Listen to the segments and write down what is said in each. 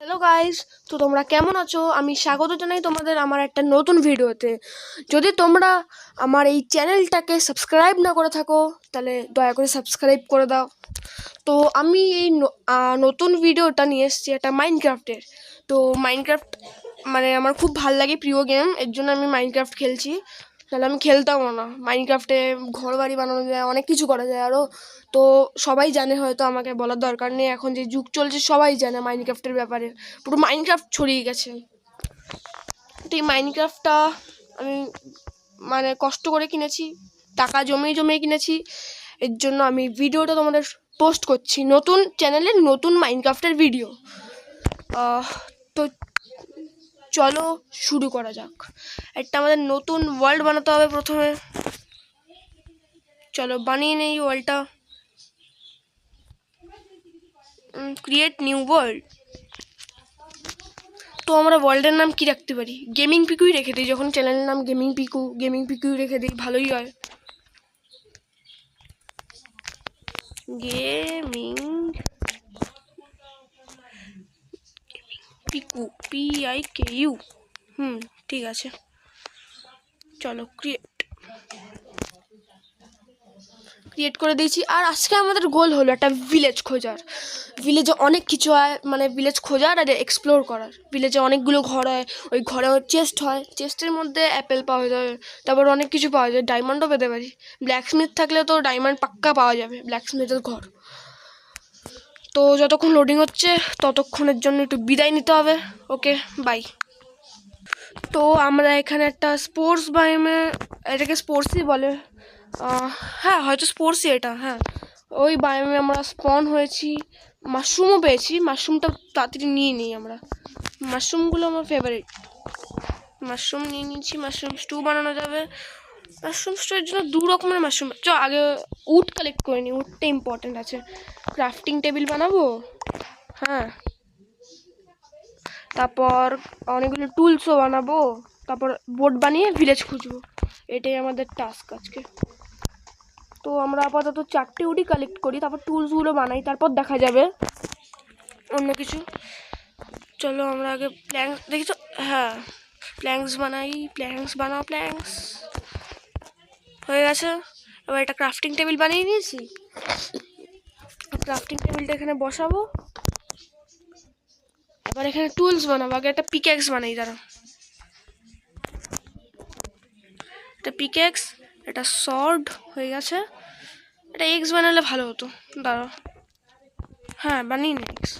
Hello guys, তো তোমরা কেমন আছো? আমি স্বাগত জানাই তোমাদের আমার একটা নতুন ভিডিওতে। যদি তোমরা আমার এই চ্যানেলটাকে সাবস্ক্রাইব না করে থাকো তাহলে দয়া করে সাবস্ক্রাইব করে দাও। তো আমি এই নতুন ভিডিওটা নিয়ে এসেছি একটা মাইনক্রাফটের। তো মাইনক্রাফট মানে আমার খুব ভাল লাগে, প্রিয় গেম, এর জন্য আমি মাইনক্রাফট খেলছি। তাহলে আমি খেলতামও না। মাইনক্রাফটে ঘর বাড়ি বানানো যায়, অনেক কিছু করা যায় আরও। তো সবাই জানে, হয়তো আমাকে বলার দরকার নেই, এখন যে যুগ চলছে সবাই জানে মাইনক্রাফটের ব্যাপারে, পুরো মাইনক্রাফট ছড়িয়ে গেছে। তো এই মাইনক্রাফটটা আমি মানে কষ্ট করে কিনেছি, টাকা জমিয়ে জমিয়ে কিনেছি। এর জন্য আমি ভিডিওটা তোমাদের পোস্ট করছি, নতুন চ্যানেলের নতুন মাইনক্রাফটের ভিডিও। তো চলো শুরু করা যাক। একটা আমাদের নতুন ওয়ার্ল্ড বানাতে হবে প্রথমে। চলো বানিয়ে নেই ওয়ার্ল্ডটা। Create new world. তো আমরা ওয়ার্ল্ডের নাম কি রাখতে পারি? গেমিং পিকুই রেখে দিই, যখন চ্যানেলের নাম গেমিং পিকুই রেখে দিই, ভালোই হয়। Gaming Piku, PIKU। ঠিক আছে, চলো ক্রিয়েট করে দিয়েছি। আর আজকে আমাদের গোল হলো একটা ভিলেজ খোঁজার। ভিলেজে অনেক কিছু হয়, মানে ভিলেজ খোঁজার আর এক্সপ্লোর করার। ভিলেজে অনেকগুলো ঘর হয়, ওই ঘরে চেস্ট হয়, চেস্টের মধ্যে অ্যাপেল পাওয়া যায়, তারপর অনেক কিছু পাওয়া যায়, ডায়মন্ডও পেতে পারি। ব্ল্যাকস্মিথ থাকলে তো ডায়মন্ড পাক্কা পাওয়া যাবে, ব্ল্যাকস্মিথের ঘর। তো যতক্ষণ লোডিং হচ্ছে ততক্ষণের জন্য একটু বিদায় নিতে হবে। ওকে, বাই। তো আমরা এখানে একটা স্পোর্টস বায়োমে, এটাকে স্পোর্টসই বলে, হ্যাঁ হয়তো স্পোর্টসই এটা, হ্যাঁ ওই বায়োমে আমরা স্পন হয়েছি। মাশরুমও পেয়েছি, মাশরুমটা তাড়াতাড়ি নিয়ে নিই আমরা। মাশরুমগুলো আমার ফেভারিট। মাশরুম নিয়ে নিয়েছি, মাশরুম স্টু বানানো যাবে। মাশরুম স্টুর জন্য দু রকমের মাশরুম। আগে উড কালেক্ট করে নিই, উডটা ইম্পর্টেন্ট আছে। ক্রাফটিং টেবিল বানাবো, হ্যাঁ। তারপর অনেকগুলো টুলসও বানাবো, তারপর বোর্ড বানিয়ে ভিলেজ খুঁজবো। এটাই আমাদের টাস্ক আজকে। তো আমরা আপাতত 4টে উডই কালেক্ট করি, তারপর টুলসগুলো বানাই, তারপর দেখা যাবে অন্য কিছু। চলো আমরা আগে প্ল্যাঙ্কস দেখি তো, হ্যাঁ প্ল্যাঙ্কস বানাই, প্ল্যাঙ্কস বানাও, প্ল্যাঙ্কস হয়ে গেছে। এবার একটা ক্রাফটিং টেবিল বানিয়ে নিয়েছি। ক্রাফটিং টেবিলটা এখানে বসাবো। এবার এখানে টুলস বানাবো। আগে একটা পিক্যাক্স বানাই, দাঁড়া। একটা পিক্যাক্স, একটা সর্ড হয়ে গেছে। এটা এক্স বানালে ভালো হতো, দাঁড়া। হ্যাঁ বানিয়ে নি এক্স,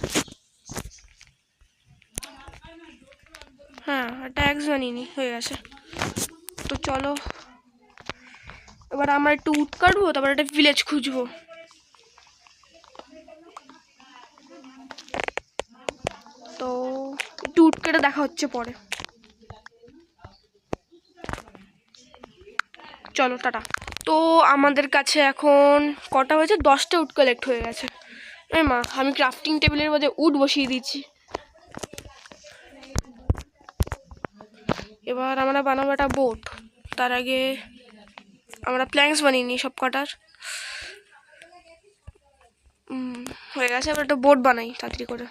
হ্যাঁ একটা এক্স বানিয়ে নি, হয়ে গেছে। তো চলো এবার আমরা একটু উড কাটবো, তারপর একটা ভিলেজ খুঁজবো। তো একটু উড কেটে দেখা হচ্ছে পরে। চলো টাটা। তো আমাদের কাছে এখন কটা হয়েছে? 10টা উড কালেক্ট হয়ে গেছে। এই মা, আমি ক্রাফটিং টেবিলের মধ্যে উড বসিয়ে দিচ্ছি। এবার আমরা বানাবো একটা বোট। তার আগে আমরা প্ল্যাঙ্কস বানিয়ে নিই সব কটার। হয়ে গেছে, এবার একটা বোট বানাই তাড়াতাড়ি করে।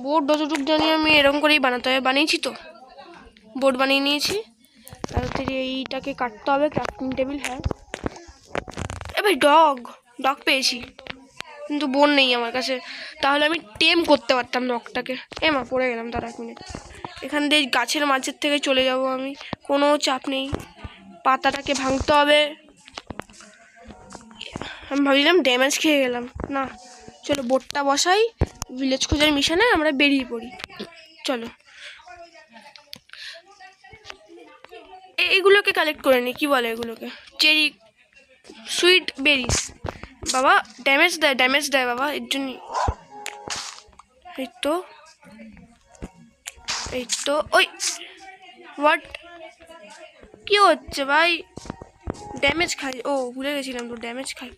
বোট যতটুকু জানি আমি এরকম করেই বানাতে হবে, বানিয়েছি তো, বোট বানিয়ে নিয়েছি। তাড়াতাড়ি এইটাকে কাটতে হবে, ক্রাফটিং টেবিল, হ্যাঁ। এবার ডগ পেয়েছি, কিন্তু বোন নেই আমার কাছে। তাহলে আমি টেম করতে পারতাম ডগটাকে। মা পড়ে গেলাম, তার 1 মিনিট। এখান দিয়ে গাছের মাঝের থেকে চলে যাব আমি, কোনো চাপ নেই। পাতাটাকে ভাঙতে হবে। আমি ভাবছিলাম ড্যামেজ খেয়ে গেলাম, না। চলো বোটটা বসাই, ভিলেজ খোঁজার মিশনে আমরা বেরিয়ে পড়ি। চলো এইগুলোকে কালেক্ট করে নিই, কি বলে এগুলোকে? Cherry, sweet berries. বাবা ড্যামেজ দেয় বাবা, এর জন্য। এই তো ওই হোয়াট, কি হচ্ছে ভাই? ড্যামেজ খাই, ও ভুলে গেছিলাম তো ড্যামেজ খাই।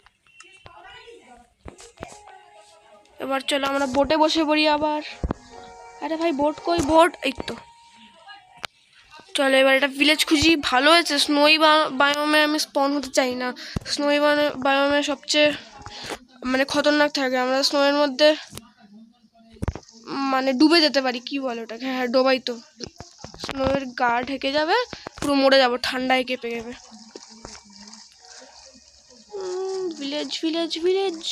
এবার চলো আমরা বোটে বসে পড়ি আবার। আরে ভাই বোট কই? বোট এই তো। চলো এবার একটা ভিলেজ খুঁজি। ভালো হয়েছে, স্নোই বায়োমে আমি স্পন হতে চাই না। স্নোই বায়োমে সবচেয়ে মানে খতরনাক থাকে। আমরা স্নোয়ের মধ্যে মানে ডুবে যেতে পারি, কি বলে ওটাকে, হ্যাঁ ডোবাই তো, স্নোয়ের গা ঢেকে যাবে, পুরো মরে যাবো, ঠান্ডায় কেঁপে যাবে। ভিলেজ ভিলেজ ভিলেজ,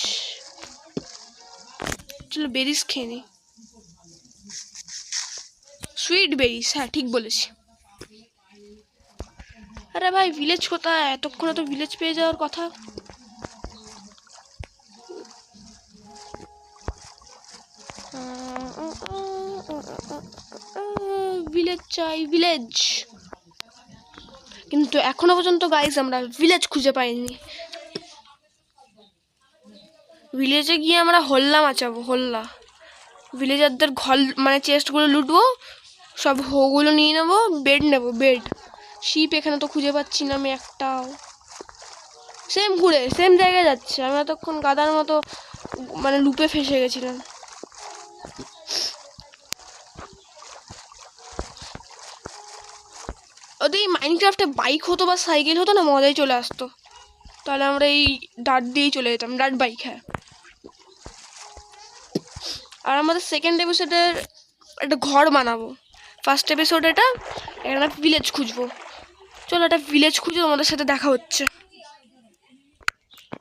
চলো বেরিস খেয়ে নি, সুইট বেরিস, হ্যাঁ ঠিক বলেছি। আরে ভাই ভিলেজ কোথায়, এতক্ষণে তো ভিলেজ পেয়ে যাওয়ার কথা। ভিলেজ চাই, ভিলেজ, কিন্তু এখনো পর্যন্ত গাইস আমরা ভিলেজ খুঁজে পাইনি। ভিলেজে গিয়ে আমরা হল্লা মাচাবো, হল্লা, ভিলেজারদের ঘর মানে চেস্টগুলো লুটবো, সব হোগুলো নিয়ে নেবো, বেড নেবো, বেড। শিপ এখানে তো খুঁজে পাচ্ছি না আমি একটাও, সেম ঘুরে সেম জায়গায় যাচ্ছে, আমি এতক্ষণ গাদার মতো মানে লুপে ফেসে গেছিলাম। ওদের এই মাইনক্রাফটে বাইক হতো বা সাইকেল হতো না, মজাই চলে আসতো, তাহলে আমরা এই ডাট দিয়েই চলে যেতাম, ডাট বাইক। হ্যাঁ, আর আমাদের সেকেন্ড এপিসোডের একটা ঘর বানাবো, ফার্স্ট এপিসোড এটা, একটা ভিলেজ খুঁজবো। চলো একটা ভিলেজ খুঁজে তোমাদের সাথে দেখা হচ্ছে।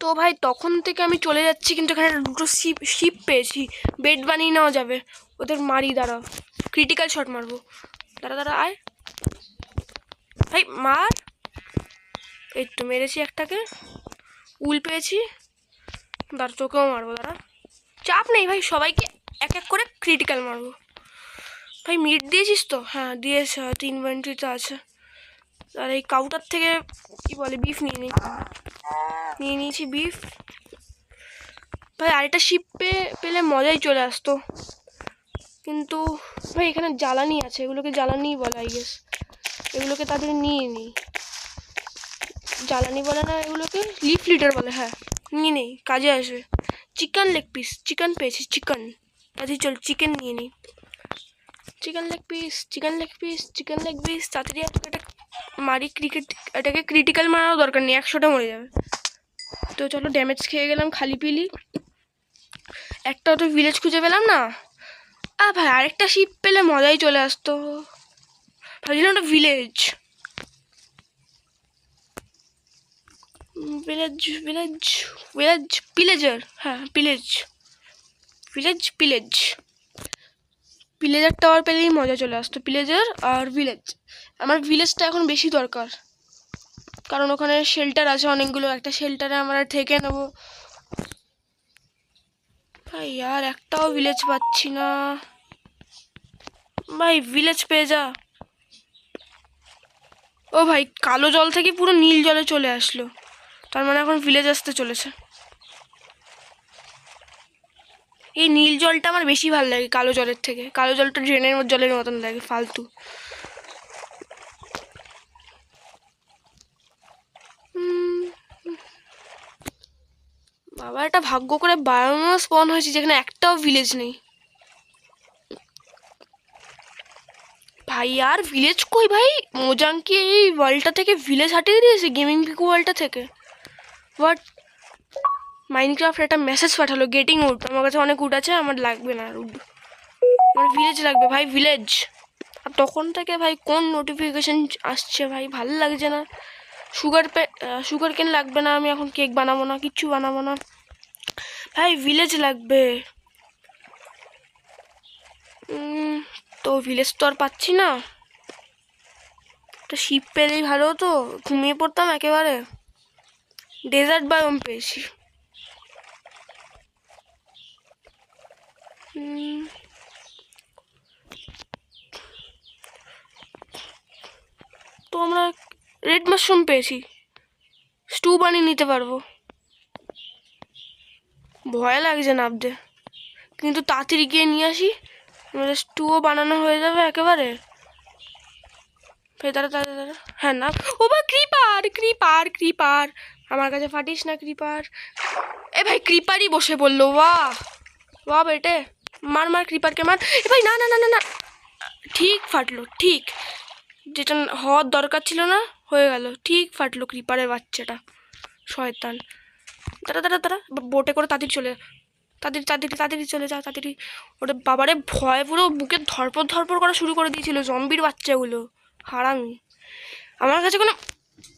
তো ভাই তখন থেকে আমি চলে যাচ্ছি, কিন্তু এখানে দুটো শিপ পেয়েছি, বেড বানিয়ে নেওয়া যাবে, ওদের মারি, দাঁড়া ক্রিটিক্যাল শট মারবো, দাঁড়া আয় ভাই মার, এই তো মেরেছি একটাকে, উল পেয়েছি, দাঁড়া তোকেও মারবো, দাঁড়া চাপ নেই ভাই, সবাইকে এক এক করে ক্রিটিক্যাল মারবো। ভাই মিট দিয়েছিস তো? হ্যাঁ দিয়েছে, হয়তো ইনভেন্টরিতে আছে। আর এই কাউটার থেকে কি বলে বিফ নিয়ে নিয়েছি বিফ। ভাই আরেকটা শিপ পেলে মজাই চলে আসতো, কিন্তু ভাই এখানে জ্বালানি আছে, এগুলোকে জ্বালানি বলে আই গেস, এগুলোকে তাদের নিয়ে নিই, জ্বালানি বলে না এগুলোকে, লিফ লিটার বলে, হ্যাঁ নিয়ে নেই, কাজে আসবে। চিকেন লেগ পিস, চিকেন পেয়েছি, চিকেন, আচ্ছা চল চিকেন নিয়ে নিই, chicken leg piece, chicken leg piece, chicken leg piece, তাড়াতাড়ি এটা মারি, এটাকে ক্রিটিক্যাল মারাও দরকার নেই, 100টা মরে যাবে। তো চলো ড্যামেজ খেয়ে গেলাম খালি পিলি, একটাও তো ভিলেজ খুঁজে পেলাম না। ভাই আরেকটা শিপ পেলে মজাই চলে আসতো, ভাবছিলাম ওটা ভিলেজ, ভিলেজ ভিলেজ ভিলেজ পিলেজার, হ্যাঁ ভিলেজ ভিলেজ পিলেজ, পিলেজার টাওয়ার পেলেই মজা চলে আসতো, পিলেজার আর ভিলেজ। আমার ভিলেজটা এখন বেশি দরকার, কারণ ওখানে শেল্টার আছে অনেকগুলো, একটা শেল্টারে আমরা থেকে নেবো। ভাই আর একটাও ভিলেজ পাচ্ছি না, ভাই ভিলেজ পেয়ে যা। ও ভাই কালো জল থেকে পুরো নীল জলে চলে আসলো, তার মানে এখন ভিলেজ আসতে চলেছে। এই নীল জলটা আমার বেশি ভালো লাগে কালো জলের থেকে, কালো জলটা ড্রেনের জলের মতন লাগে, ফালতু। বাবা এটা ভাগ্য করে বায়োমাস স্পন হয়েছে যেখানে একটাও ভিলেজ নেই। ভাই আর ভিলেজ কই ভাই, মোজাং কি এই ওয়ার্ল্ডটা থেকে ভিলেজ হাটিয়ে দিয়েছে, গেমিং ভিকু ওয়ার্ল্ডটা থেকে। বাট মাইনক্রাফট একটা মেসেজ পাঠালো, গেটিং উড, আমার কাছে অনেক উড আছে, আমার লাগবে না উড, আমার ভিলেজ লাগবে ভাই, ভিলেজ। আর তখন থেকে ভাই কোন নোটিফিকেশন আসছে ভাই, ভালো লাগছে না। সুগার কেন লাগবে না, আমি এখন কেক বানাবো না, কিচ্ছু বানাবো না ভাই, ভিলেজ লাগবে। তো ভিলেজ তো আর পাচ্ছি না, একটা শিপ পেলেই ভালো হতো, ঘুমিয়ে পড়তাম একেবারে। ডেজার্ট বায়োম পেয়েছি, তো আমরা রেড মাশরুম পেয়েছি, স্টু বানিয়ে নিতে পারবো। ভয় লাগছে নামতে, কিন্তু তাড়াতাড়ি গিয়ে নিয়ে আসি, আমাদের স্টুও বানানো হয়ে যাবে একেবারে। দাঁড়া, হ্যাঁ না, ও বা ক্রিপার ক্রিপার ক্রিপার, আমার কাছে ফাটিস না ক্রিপার। এ ভাই ক্রিপারই বসে বললো, বাহ বাহ বেটে, মার মার ক্রিপারকে মার। এ ভাই না না না না না, ঠিক ফাটলো, ঠিক যেটা হওয়ার দরকার ছিল না হয়ে গেল, ঠিক ফাটলো ক্রিপারের বাচ্চাটা, শয়তান। দাঁড়া বোটে করে তাড়াতাড়ি চলে, তাড়াতাড়ি তাড়াতাড়ি তাড়াতাড়ি চলে যাও তাড়াতাড়ি। ওটা বাবারে ভয় পুরো বুকে ধরপড় ধরপড় করা শুরু করে দিয়েছিল জম্বির বাচ্চাগুলো, হারামি। আমার কাছে কোনো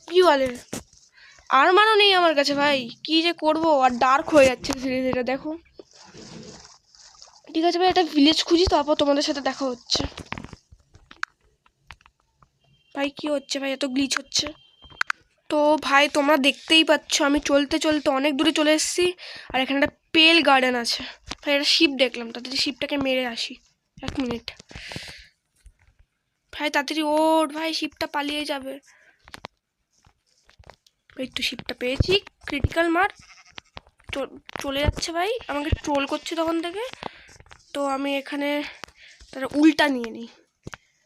কী বলে আর্মারও নেই আমার কাছে ভাই, কি যে করব। আর ডার্ক হয়ে যাচ্ছে ধীরে ধীরে, দেখো। ঠিক আছে ভাই, একটা ভিলেজ খুঁজি, তারপর তোমাদের সাথে দেখা হচ্ছে। ভাই কি হচ্ছে ভাই, এত গ্লিচ হচ্ছে। তো ভাই তোমরা দেখতেই পাচ্ছ আমি চলতে চলতে অনেক দূরে চলে এসেছি, আর এখানে একটা পেল গার্ডেন আছে। ভাই একটা শিপ দেখলাম, তাড়াতাড়ি শিপটাকে মেরে আসি। 1 মিনিট ভাই, তাড়াতাড়ি ওঠ ভাই, শিপটা পালিয়ে যাবে। এই তো শিপটা পেয়েছি, ক্রিটিক্যাল মার। চলে যাচ্ছে ভাই, আমাকে ট্রোল করছে তখন থেকে। তো আমি এখানে তার উল্টা নিয়ে নিই,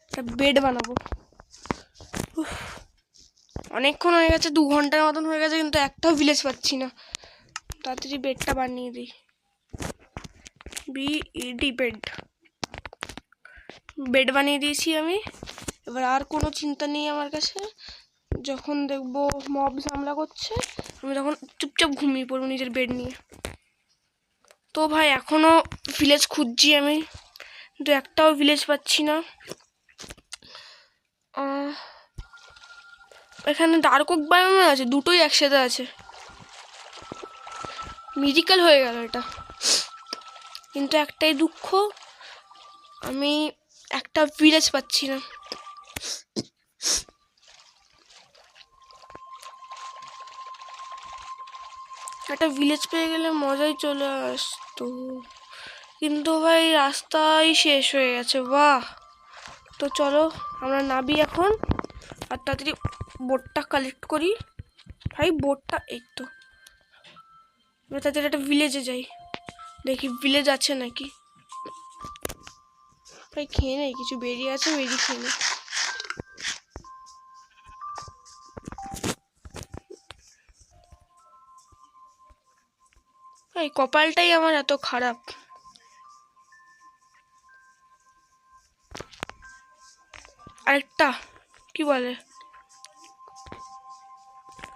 একটা বেড বানাবো। অনেকক্ষণ হয়ে গেছে, 2 ঘন্টার মতন হয়ে গেছে, কিন্তু একটাও ভিলেজ পাচ্ছি না। তাড়াতাড়ি বেডটা বানিয়ে দিই। বিইডি বেড বানিয়ে দিয়েছি আমি। এবার আর কোনো চিন্তা নেই আমার কাছে। যখন দেখবো মব হামলা করছে, আমি তখন চুপচাপ ঘুমিয়ে পড়বো নিজের বেড নিয়ে। তো ভাই এখনও ভিলেজ খুঁজছি আমি, কিন্তু একটাও ভিলেজ পাচ্ছি না। এখানে ডার্ক ওক বানানো আছে, দুটোই একসাথে আছে। মিউজিক্যাল হয়ে গেল এটা, কিন্তু একটাই দুঃখ, আমি একটা ভিলেজ পাচ্ছি না। একটা ভিলেজ পেয়ে গেলে মজাই চলে আসতো, কিন্তু ভাই রাস্তাই শেষ হয়ে গেছে। বাহ, তো চলো আমরা নাবি এখন, আর তাড়াতাড়ি বোটটা কালেক্ট করি। ভাই বোটটা এই তো, তাড়াতাড়ি একটা ভিলেজে যাই, দেখি ভিলেজ আছে নাকি। ভাই খেয়ে নেই, কিছু বেরিয়ে আছে, বেরিয়ে খেয়ে নেই। ভাই কপালটাই আমার এত খারাপ। আরেকটা কি বলে,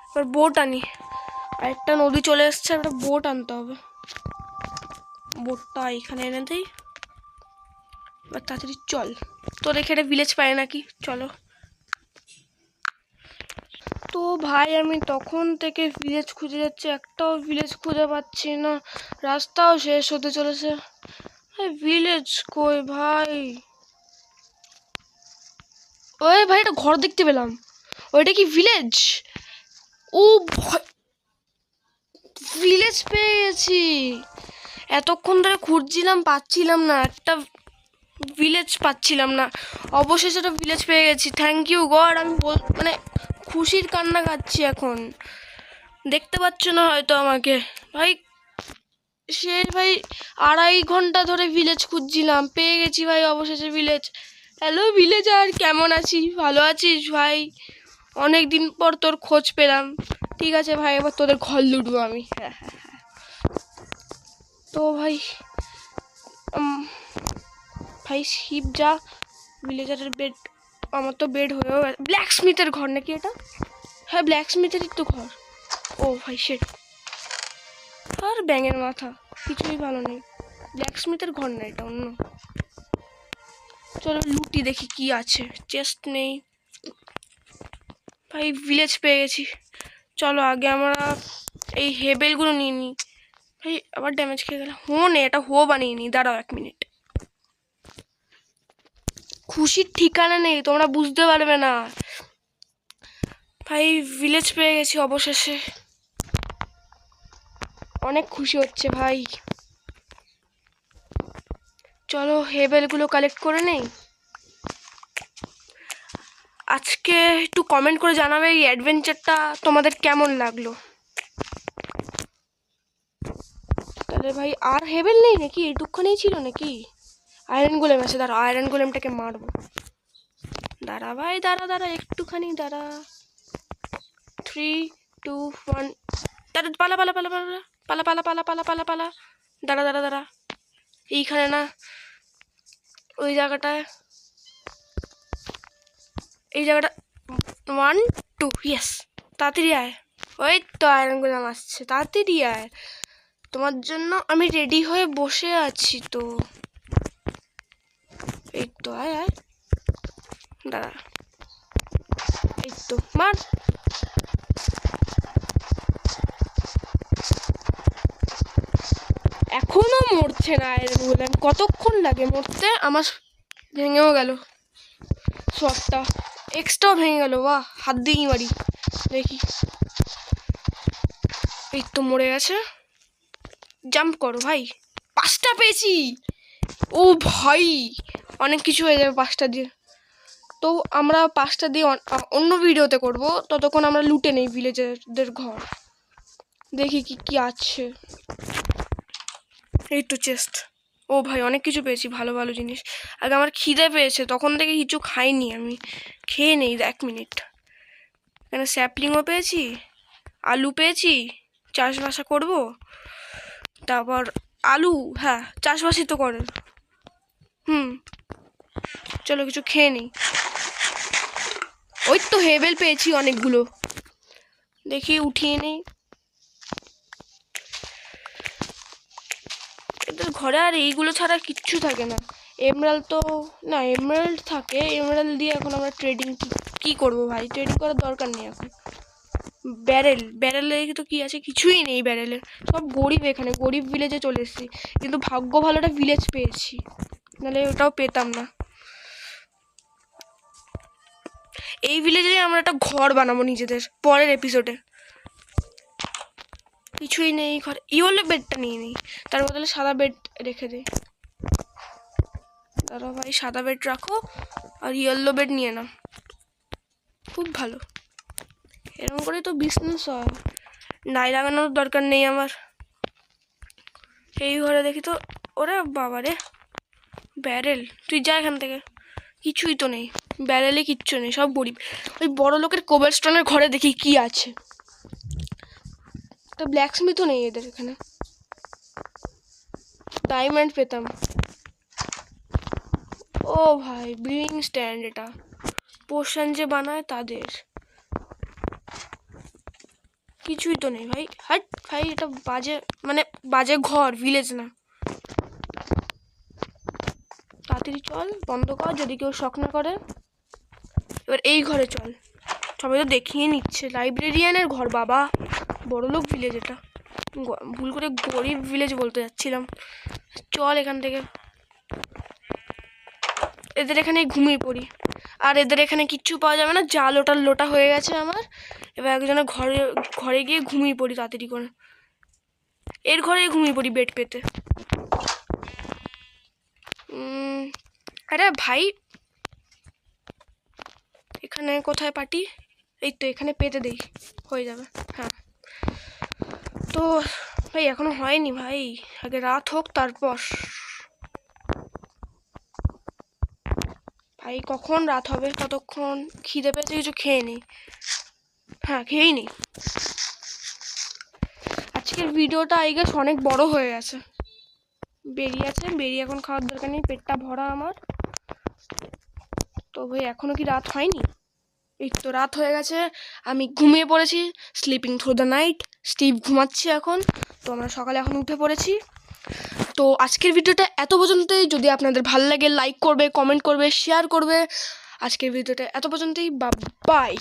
এবার বোট আনি। আরেকটা নদী চলে এসছে, একটা বোট আনতে হবে। বোটটা এখানে এনে দিই। এবার তাড়াতাড়ি চল, তো দেখে একটা ভিলেজ পাই নাকি, চলো। তো ভাই আমি তখন থেকে ভিলেজ খুঁজে যাচ্ছি, একটাও ভিলেজ খুঁজে পাচ্ছি না, রাস্তাও শেষ হতে চলেছে। ভিলেজ কই ভাই? ওই ভাই একটা ঘর দেখতে পেলাম, ওইটা কি ভিলেজ? ও ভিলেজ পেয়ে গেছি, এতক্ষণ ধরে খুঁজছিলাম পাচ্ছিলাম না, একটা ভিলেজ পাচ্ছিলাম না, অবশেষে একটা ভিলেজ পেয়ে গেছি। থ্যাংক ইউ গড, আমি মানে খুশির কান্না কাচ্ছি এখন। দেখতে পাচ্ছ না হয়তো আমাকে ভাই, সে ভাই 2.5 ঘন্টা ধরে ভিলেজ খুঁজছিলাম, পেয়ে গেছি ভাই অবশেষে ভিলেজ। হ্যালো ভিলেজার, কেমন আছিস? ভালো আছিস ভাই? অনেক দিন পর তোর খোঁজ পেলাম। ঠিক আছে ভাই, এবার তোদের ঘর লুটবো আমি। হ্যাঁ হ্যাঁ হ্যাঁ। তো ভাই ভাই শিব যা, ভিলেজারের বেড, আমার তো বেড হয়েও গেছে। ব্ল্যাক স্মিথের ঘর নাকি এটা? হ্যাঁ ব্ল্যাক স্মিথেরই তো ঘর। ও ভাই শেট, আর ব্যাঙের মাথা, কিছুই ভালো নেই। ব্ল্যাক স্মিথের ঘর না এটা, অন্য। চলো লুটি দেখি কি আছে, চেস্ট নেই। ভাই ভিলেজ পেয়ে গেছি, চলো আগে আমরা এই হেবেলগুলো নিয়ে নিই। ভাই আবার ড্যামেজ খেয়ে গেল। নে এটা হো বানিয়ে নিই, দাঁড়াও 1 মিনিট। খুশির ঠিকানা নেই, তোমরা বুঝতে পারবে না। ভাই ভিলেজ পেয়ে গেছি অবশেষে, অনেক খুশি হচ্ছে ভাই। চলো হেবেলগুলো কালেক্ট করে নেই। আজকে একটু কমেন্ট করে জানাবে এই অ্যাডভেঞ্চারটা তোমাদের কেমন লাগলো। তাহলে ভাই আর হেবেল নেই নাকি, এইটুকখানেই ছিল নাকি? আয়রন গোলেম আছে, দাঁড়া আয়রন গোলেমটাকে মারবো। দাঁড়া ভাই, দাঁড়া দাঁড়া একটুখানি দাঁড়া। 3 2 1, দাঁড়া, পালা পালা পালা পালা পালা পালা পালা পালা পালা পালা, দাঁড়া দাঁড়া দাঁড়া, এইখানে না, ওই জায়গাটায়, এই জায়গাটা। 1 2, ইয়েস, তাড়াতাড়ি আয়। ওই তো আয়রন গোলেম আসছে, তাড়াতাড়ি আয়। তোমার জন্য আমি রেডি হয়ে বসে আছি তো। এই তো আয় আয়, দাঁড়া, এই তো মার। এখনো মরছে না আয়রন গোলেম, কতক্ষণ লাগে মরতে? আমার ভেঙেও গেল শটটা, এক্সট্রাও ভেঙে গেল। বাহ, হাত দিয়েই মারি, দেখি। এই তো মরে গেছে। জাম্প করো ভাই, 5টা পেয়েছি। ও ভাই, অনেক কিছু হয়ে যাবে 5টা দিয়ে। তো আমরা 5টা দিয়ে অন্য ভিডিওতে করব, ততক্ষণ আমরা লুটে নেই ভিলেজারদের ঘর। দেখি কি কি আছে। এই তো চেস্ট। ও ভাই, অনেক কিছু পেয়েছি, ভালো ভালো জিনিস। আগে আমার খিদে পেয়েছে, তখন থেকে কিছু খাইনি আমি, খেয়ে নেই 1 মিনিট। এখানে স্যাপলিংও পেয়েছি, আলু পেয়েছি, চাষবাসা করব। তারপর আলু, হ্যাঁ চাষবাসই তো করে। চলো কিছু খেয়ে নিই। ওই তো হেবেল পেয়েছি অনেকগুলো, দেখি উঠিয়ে নেই। এদের ঘরে আর এইগুলো ছাড়া কিচ্ছু থাকে না। এমরাল্ড তো না, এমরাল্ড থাকে, এমরাল্ড দিয়ে এখন আমরা ট্রেডিং কি করব ভাই? ট্রেডিং করার দরকার নেই এখন। ব্যারেলে তো কি আছে? কিছুই নেই ব্যারেলে, সব গরিব। এখানে গরিব ভিলেজে চলে এসেছি, কিন্তু ভাগ্য ভালোটা ভিলেজ পেয়েছি, নাহলে ওটাও পেতাম না। এই ভিলেজে আমরা একটা ঘর বানাবো নিজেদের, পরের এপিসোডে। কিছুই নেই ঘরে, ইয়েলো বেডটা নিয়ে নিই, তার বদলে সাদা বেড রেখে দিই। দাদা ভাই, সাদা বেড রাখো আর ইয়েলো বেড নিয়ে নাও, খুব ভালো। এরকম করে তো বিজনেস হয়, নাই লাগানোর দরকার নেই আমার। এই ঘরে দেখি তো, ওরে বাবা রে, ব্যারেল, তুই যা এখান থেকে, কিছুই তো নেই ব্যারেলে, কিচ্ছু নেই, সব গরিব। ওই বড় লোকের কোবেলস্টোনের ঘরে দেখি কি আছে। একটা ব্ল্যাকস্মিথও নেই এদের এখানে, ডায়মন্ড পেতাম। ও ভাই, ব্রিউইং স্ট্যান্ড, এটা পোশন যে বানায় তাদের। কিছুই তো নেই ভাই, হাট ভাই, এটা বাজে, মানে বাজে ঘর, ভিলেজ না। তাড়াতাড়ি চল, বন্ধ কর যদি কেউ শখ না করে। এবার এই ঘরে চল, সবাই তো দেখিয়ে নিচ্ছে। লাইব্রেরিয়ানের ঘর, বাবা বড়লোক ভিলেজ এটা, ভুল করে গরিব ভিলেজ বলতে যাচ্ছিলাম। চল এখান থেকে, এদের এখানে ঘুমিয়ে পড়ি। আর এদের এখানে কিচ্ছু পাওয়া যাবে না, যা লোটার লোটা হয়ে গেছে আমার। এবার একজনের ঘরে ঘরে গিয়ে ঘুমিয়ে পড়ি তাড়াতাড়ি করে, এর ঘরে ঘুমিয়ে পড়ি বেড পেতে। আরে ভাই, এখানে কোথায় পাটি? এই তো এখানে পেতে দেই, হয়ে যাবে। হ্যাঁ, তো ভাই এখনো হয়নি ভাই, আগে রাত হোক তারপর। ভাই কখন রাত হবে? ততক্ষণ খিদে পেয়েছে, কিছু খেয়ে নিই। হ্যাঁ, খেয়েই নিই। আজকের ভিডিওটা আই গেস অনেক বড় হয়ে গেছে। বেরিয়ে এখন খাওয়ার দরকার নেই, পেটটা ভরা আমার। তো ভাই এখনো কি রাত হয়নি? এই তো রাত হয়ে গেছে, আমি ঘুমিয়ে পড়েছি, sleeping through the night. Steve ঘুমাচ্ছে এখন, তো আমরা সকালে এখন উঠে পড়েছি। তো আজকের ভিডিওটা এত পর্যন্তই। যদি আপনাদের ভালো লাগে লাইক করবে, কমেন্ট করবে, শেয়ার করবে। আজকের ভিডিওটা এত পর্যন্তই, বাই।